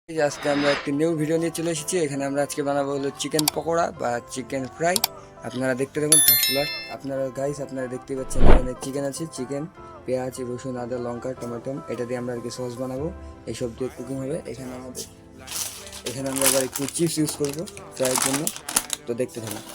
আজকে আমরা একটি নিউ ভিডিও নিয়ে চলে এসেছি। এখানে আমরা আজকে বানাবো হলো চিকেন পকোড়া বা চিকেন ফ্রাই। আপনারা দেখতে দেখুন ফার্স্ট ক্লাস। আপনারা দেখতে পাচ্ছেন এখানে চিকেন আছে, চিকেন, পেঁয়াজ, রসুন, আদা, লঙ্কা, টমেটো, এটা দিয়ে আমরা আর কি সস বানাবো। এইসব দিয়ে কুকিং হবে। এখানে আমরা আবার একটু চিপস ইউজ করবো ফ্রাইয়ের জন্য। তো দেখতে থাকুন।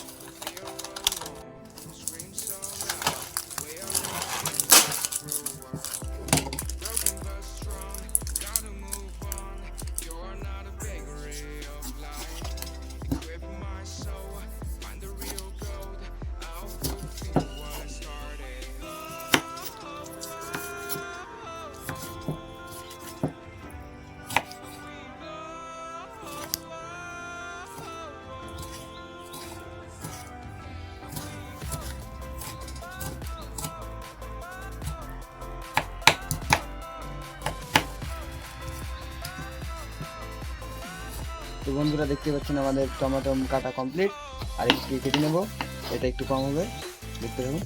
তো বন্ধুরা দেখতে পাচ্ছেন আমাদের টমেটো কাটা কমপ্লিট। আর একটু কেটে নেবো, এটা একটু কম হবে, দেখতে থাকুন।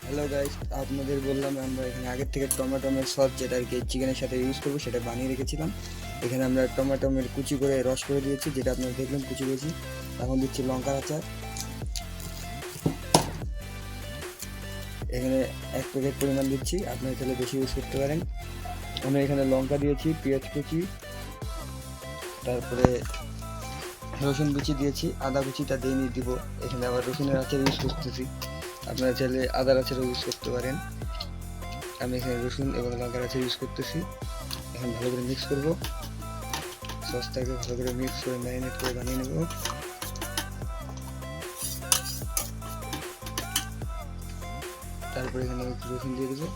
হ্যালো গাইস, আপনাদের বললাম আমরা এখানে আগের থেকে টমেটোমের সস যেটা আর কি চিকেনের সাথে ইউজ করবো সেটা বানিয়ে রেখেছিলাম। এখানে আমরা টমেটোমের কুচি করে রস করে দিয়েছি, যেটা আপনারা দেখলেন কুচি করেছি। এখন দিচ্ছি লঙ্কার আচার, এখানে 1 প্যাকেট পরিমাণ দিচ্ছি, আপনারা তাহলে বেশি ইউজ করতে পারেন। আমরা এখানে লঙ্কা দিয়েছি, পেঁয়াজ কুচি, তারপরে রসুন কুচি দিয়েছি, আদা কুচিটা দিয়ে নিয়ে দিব। এখানে আবার রসুনের আচার ইউজ করতেছি, আপনারা চাইলে আদার আচারও ইউজ করতে পারেন। আমি এখানে রসুন এবং লঙ্কার আচার ইউজ করতেছি। এখন ভালো করে মিক্স করব, সসটাকে ভালো করে মিক্স করে ম্যারিনেট করে বানিয়ে নেব। তারপরে এখানে একটু রসুন দিয়ে দেবো।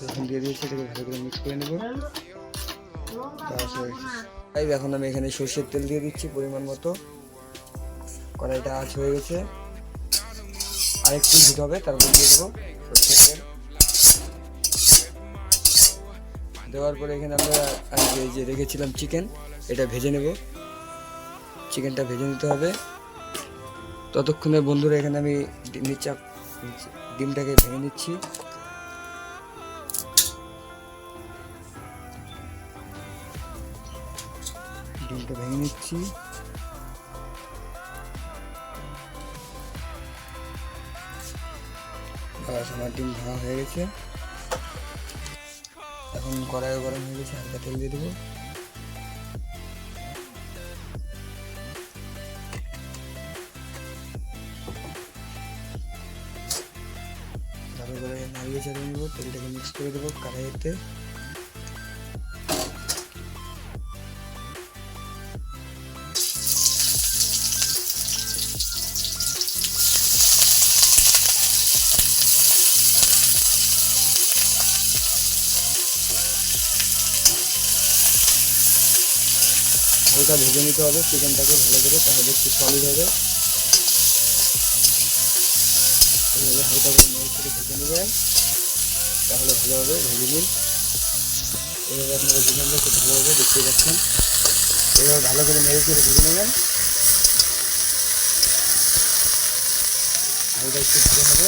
রসুন দিয়ে দিয়েছি, এটাকে ভালো করে মিক্স করে নেব। এখন আমি এখানে সর্ষের তেল দিয়ে দিচ্ছি পরিমাণ মতো। কড়াইটা আঁচ হয়ে গেছে, আরেকটু হিট হবে, তারপর দিয়ে দেবো সর্ষের তেল। দেওয়ার পরে এখানে আমরা আজকে যে রেখেছিলাম চিকেন, এটা ভেজে নেব। চিকেনটা ভেজে নিতে হবে। ততক্ষণে বন্ধুরা এখানে আমি ডিমটাকে ভেঙে নিচ্ছি। ডিমটা ভেঙে নিচ্ছি। আমার ডিম ভাঙা হয়ে গেছে। এখন কড়াইও গরম হয়ে গেছে, হালকা তেল দিয়ে দেবো। ভালো করে নাড়িয়ে চালিয়ে নেবো, তেলটাকে মিক্স করে দেবো কড়াইতে। হালকা ভেজে নিতে হবে চিকেনটাকে ভালো করে, তাহলে একটু সলিড হবে। এইভাবে হালকা করে নেড়ে করে ভেজে নেবেন, তাহলে ভালোভাবে ভেজে নিন। এইভাবে আপনারা চিকেনটা খুব ভালোভাবে দেখতে পাচ্ছেন। এইভাবে ভালো করে নেড়ে করে ভেজে নেবেন, হালকা একটু ভালো হবে।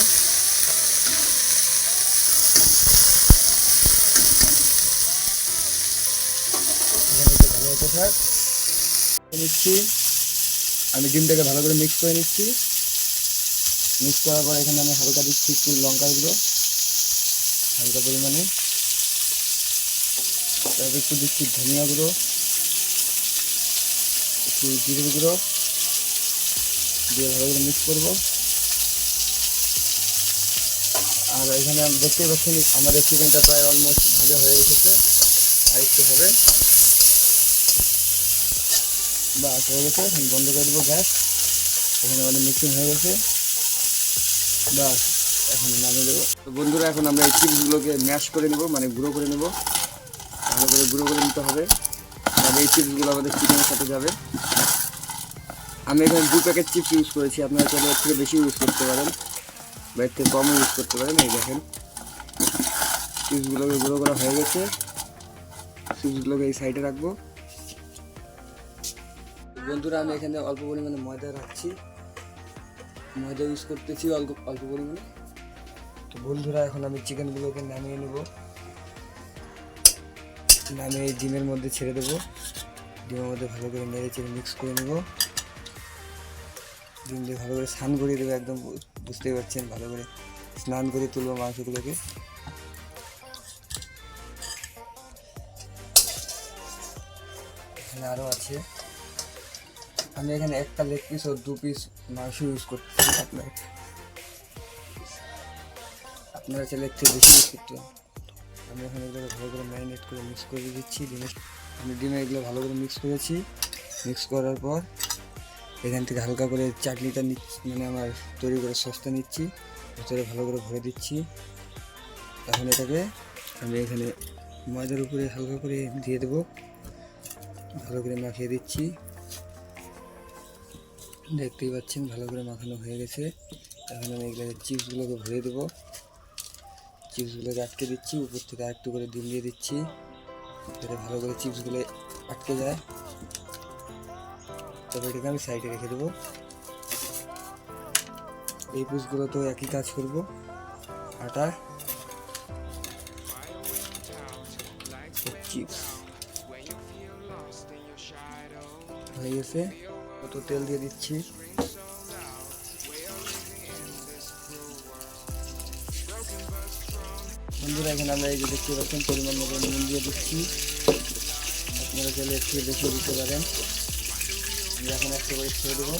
এখানে একটু ভালো হতে থাক নিচ্ছি। আমি ডিমটাকে ভালো করে মিক্স করে নিচ্ছি। মিক্স করার পর এখানে আমি হালকা দিচ্ছি একটু লঙ্কা গুঁড়ো, হালকা পরিমাণে। তারপর একটু দিচ্ছি ধনিয়া গুঁড়ো, একটু জিরের গুঁড়ো দিয়ে ভালো করে মিক্স করবো। আর এখানে দেখতেই পাচ্ছেন আমাদের চিকেনটা প্রায় অলমোস্ট ভাজা হয়ে এসেছে, আর একটু হবে। বাস হয়ে গেছে, বন্ধ করে দেবো গ্যাস। এখানে আমাদের মিক্সিং হয়ে গেছে, বাস এখন নামিয়ে দেবো। তো বন্ধুরা এখন আমরা এই চিপসগুলোকে ম্যাশ করে নেব, মানে গুঁড়ো করে নেব। ভালো করে গুঁড়ো করে নিতে হবে, তাহলে এই চিপসগুলো আমাদের চিকেনের সাথে যাবে। আমি এখানে 2 প্যাকেট চিপস ইউজ করেছি, আপনারা চাইলে এর থেকে বেশি ইউজ করতে পারেন বা এর থেকে কমও ইউজ করতে পারেন। এই দেখেন চিপসগুলোকে গুঁড়ো করা হয়ে গেছে। চিপসগুলোকে এই সাইডে রাখবো। বন্ধুরা আমি এখানে অল্প পরিমাণে ময়দা রাখছি, ময়দা ইউজ করতেছি অল্প অল্প পরিমাণে। তো বন্ধুরা এখন আমি চিকেনগুলোকে নামিয়ে নেব, নামিয়ে ডিমের মধ্যে ছেড়ে দেবো। ডিমের মধ্যে ভালো করে নেড়ে চেড়ে মিক্স করে নেব। ডিম দিয়ে ভালো করে স্নান করিয়ে দেবো, একদম বুঝতেই পারছেন, ভালো করে স্নান করে তুলবো মাংসগুলোকে। এখানে আরও আছে, আমি এখানে একটা লেগ পিস ও 2 পিস মাংস ইউজ করতেছি। আপনারা চাইলে একটু বেশি ইউজ করতে। আমি এখন এগুলো ভালো করে ম্যারিনেট করে মিক্স করে দিচ্ছি। ডিমে এগুলো ভালো করে মিক্স করেছি। মিক্স করার পর এখান থেকে হালকা করে চাটনিটা নিচ্ছি, মানে আমার তৈরি করে সসটা নিচ্ছি, ভিতরে ভালো করে ভরে দিচ্ছি। এখন এটাকে আমি এখানে ময়দার উপরে হালকা করে দিয়ে দেবো, ভালো করে মাখিয়ে দিচ্ছি। দেখতেই পাচ্ছেন ভালো করে মাখানো হয়ে গেছে। এখন আমি এগুলোকে চিপসগুলোকে ভরে দেবো, চিপসগুলোকে আটকে দিচ্ছি, উপর থেকে আরেকটু করে ডিম দিয়ে দিচ্ছি যাতে ভালো করে চিপসগুলো আটকে যায়। তবে এটাকে আমি সাইডে রেখে দেবো। এই পিসগুলো তো একই কাজ করব, আটা চিপস হয়ে গেছে। কত তেল দিয়ে দিচ্ছি, বন্ধুরা এখানে আমরা এই যে দেখতে পাচ্ছেন পরিমাণ মতো নুন দিয়ে দিচ্ছি। আপনারা চাইলে একটু বেশি দিতে পারেন। আমি এখন একটা করে ছেড়ে দেবো,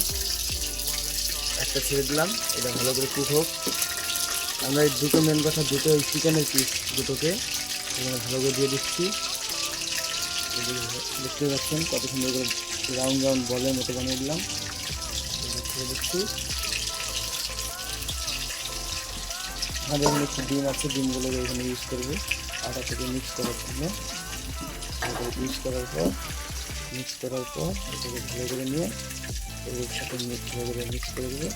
একটা ছেড়ে দিলাম, এটা ভালো করে কুক হোক। আমরা এই দুটো মেন কথা, দুটো চিকেনের পিস দুটোকে এখানে ভালো করে দিয়ে দিচ্ছি। দেখতে পাচ্ছেন কত সুন্দর করে রাউন্ড রাউন্ড বলের মতো বানিয়ে দিলাম, ছেড়ে দিচ্ছি। আমাদের এখানে একটু ডিম আছে, ডিমগুলোকে এখানে ইউজ করবো আটা থেকে মিক্স করার জন্য। মিক্স করার পর এটাকে ভালো করে নিয়ে এর সাথে ভালো করে মিক্স করে দেবো।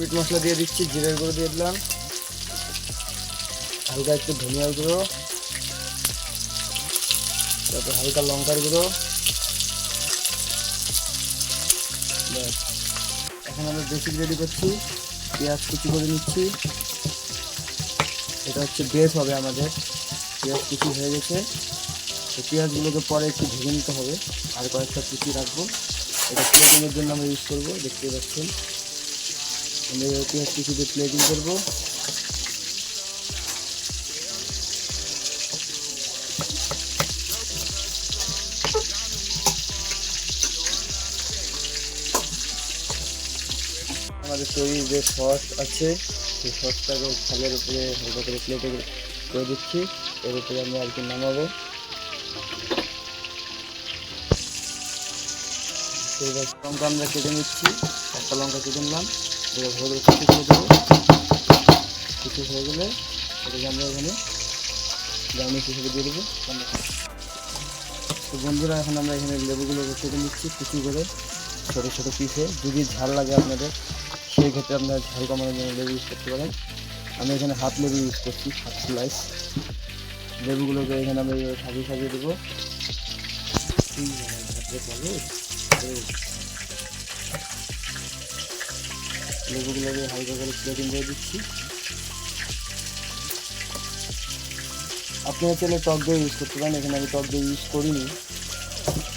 মিট মশলা দিয়ে দিচ্ছি, জিরের গুঁড়ো দিয়ে দিলাম, হালকা একটু ধনিয়ার গুঁড়ো, তারপর হালকা লঙ্কার গুঁড়ো। এখন আমরা বেসিক রেডি করছি, পেঁয়াজ কুচি করে নিচ্ছি। এটা হচ্ছে বেস হবে আমাদের। পেঁয়াজ কুচি হয়ে গেছে, তো পেঁয়াজগুলোকে পরে একটু ভেজে নিতে হবে, আর কয়েকটা কুচি রাখবো। এটা প্লেটিংয়ের জন্য আমরা ইউজ করবো, দেখতে পাচ্ছেন আমরা পেঁয়াজ কুচি দিয়ে প্লেটিং করবো। আমাদের তৈরি যে সস আছে সেই সসটাকে থালের উপরে হালকা করে প্লেটে করে দিচ্ছি, এর উপরে আমরা আর কি নামাবো। এবার লঙ্কা আমরা কেটে নিচ্ছি, একটা লঙ্কা কেটে নিলাম, এবার ভালো করে কুচি করে দেবো। কুচি হয়ে গেলে এটাকে আমরা এখানে গার্নিশ হিসেবে দিয়ে দেবো। তো বন্ধুরা এখন আমরা এখানে লেবুগুলোকে কেটে নিচ্ছি কুচি করে ছোটো ছোটো পিসে। যদি ঝাল লাগে আপনাদের, সেই ক্ষেত্রে আপনারা ঝাল কমানোর জন্য লেবু ইউজ করতে পারেন। আমি এখানে হাফ লেবু ইউজ করছি, হাফ স্লাইস। লেবুগুলোকে এখানে আমি সাজিয়ে সাজিয়ে দেবো। লেবুগুলোকে হালকা করে প্লেটিং করে দিচ্ছি। আপনারা চাইলে টক দই ইউজ করতে পারেন, এখানে আমি টক দই ইউজ করিনি,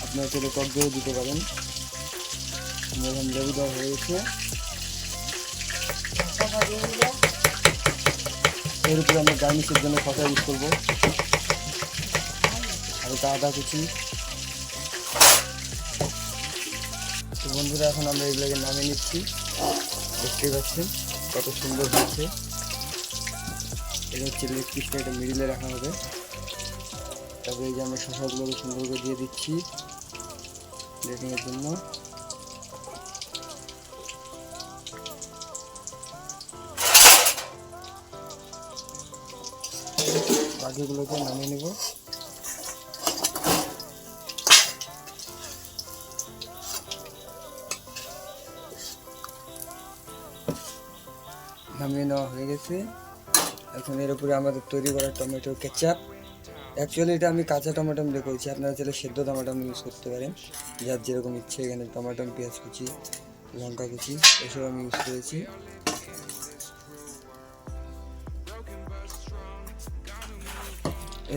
আপনারা চাইলে টক দইও দিতে পারেন। এখন লেবু দেওয়া হয়ে গেছে, এর উপরে আমরা গার্নিশের জন্য শসা ইউজ করবো, হালকা আদা কুচি। তো বন্ধুরা এখন আমরা এগুলোকে নামিয়ে নিচ্ছি, দেখতেই পাচ্ছেন কত সুন্দর হয়েছে। এটা হচ্ছে লেগ পিসটা, এটা মিডিলে রাখা হবে। তারপরে এই যে আমরা শসাগুলোকে সুন্দর করে দিয়ে দিচ্ছি প্লেটিংয়ের জন্য। বাকিগুলোকে নামিয়ে নেব। নামিয়ে নেওয়া হয়ে গেছে। এখন এর উপরে আমাদের তৈরি করা টমেটো কেচাপ। অ্যাকচুয়ালি এটা আমি কাঁচা টমেটো দিয়ে করেছি, আপনারা চাইলে সেদ্ধ টমেটো ইউজ করতে পারেন, যার যেরকম ইচ্ছে। এখানে টমেটো, পেঁয়াজ কুচি, লঙ্কা কুচি এসব আমি ইউজ করেছি।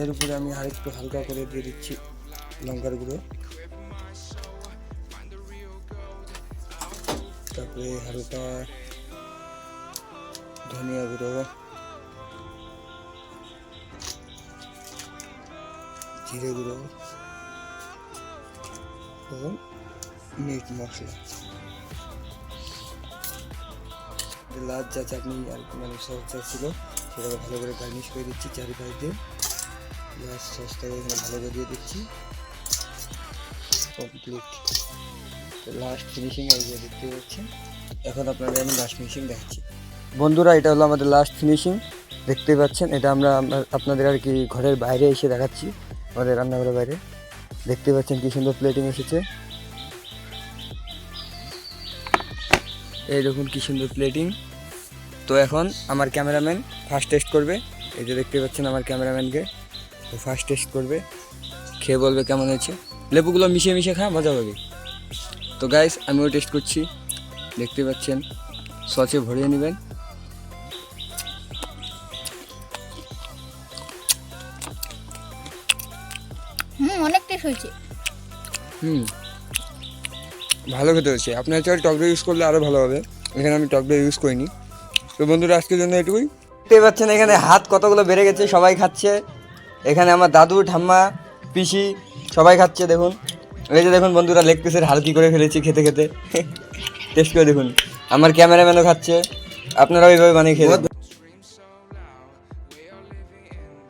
এর উপরে আমি আরেকটু হালকা করে দিয়ে দিচ্ছি লঙ্কার গুঁড়ো, তারপরে হালকা ধনিয়া গুঁড়ো, জিরে গুঁড়ো এবং মিট মশলা। লাল চা চাটনি আর মানে সস চা ছিল, সেটাকে ভালো করে গার্নিশ করে দিচ্ছি চারিপাশ দিয়ে। সসটাকে এখানে ভালো করে দিয়ে দিচ্ছি। কমপ্লিট লাস্ট ফিনিশিং এই যে দেখতে পাচ্ছেন। এখন আপনাদের আমি লাস্ট ফিনিশিং দেখাচ্ছি। বন্ধুরা, এটা হলো আমাদের লাস্ট ফিনিশিং, দেখতে পাচ্ছেন। এটা আমরা আপনাদের আর কি ঘরের বাইরে এসে দেখাচ্ছি, আমাদের রান্নাঘরের বাইরে। দেখতে পাচ্ছেন কি সুন্দর প্লেটিং এসেছে। এই দেখুন কি সুন্দর প্লেটিং। তো এখন আমার ক্যামেরাম্যান ফার্স্ট টেস্ট করবে। এই যে দেখতে পাচ্ছেন আমার ক্যামেরাম্যানকে, তো ফার্স্ট টেস্ট করবে, খেয়ে বলবে কেমন হয়েছে। লেবুগুলো মিশিয়ে মিশিয়ে খা, মজা হবে। তো গাইস, আমিও টেস্ট করছি, দেখতে পাচ্ছেন। সসে ভরিয়ে নেবেন। অনেক টেস্ট হয়েছে। ভালো খেতে হয়েছে। আপনার চাইলে টক দই ইউজ করলে আরও ভালো হবে, এখানে আমি টক দই ইউজ করিনি। তো বন্ধুরা, আজকের জন্য এটুকুই। দেখতে পাচ্ছেন এখানে হাত কতগুলো বেড়ে গেছে, সবাই খাচ্ছে। এখানে আমার দাদু, ঠাম্মা, পিসি সবাই খাচ্ছে। দেখুন, এই যে দেখুন বন্ধুরা, লেগ পিসের হাল কী করে ফেলেছি খেতে খেতে। টেস্ট করে দেখুন। আমার ক্যামেরাম্যানও খাচ্ছে, আপনারাও এইভাবে বানিয়ে খেয়ে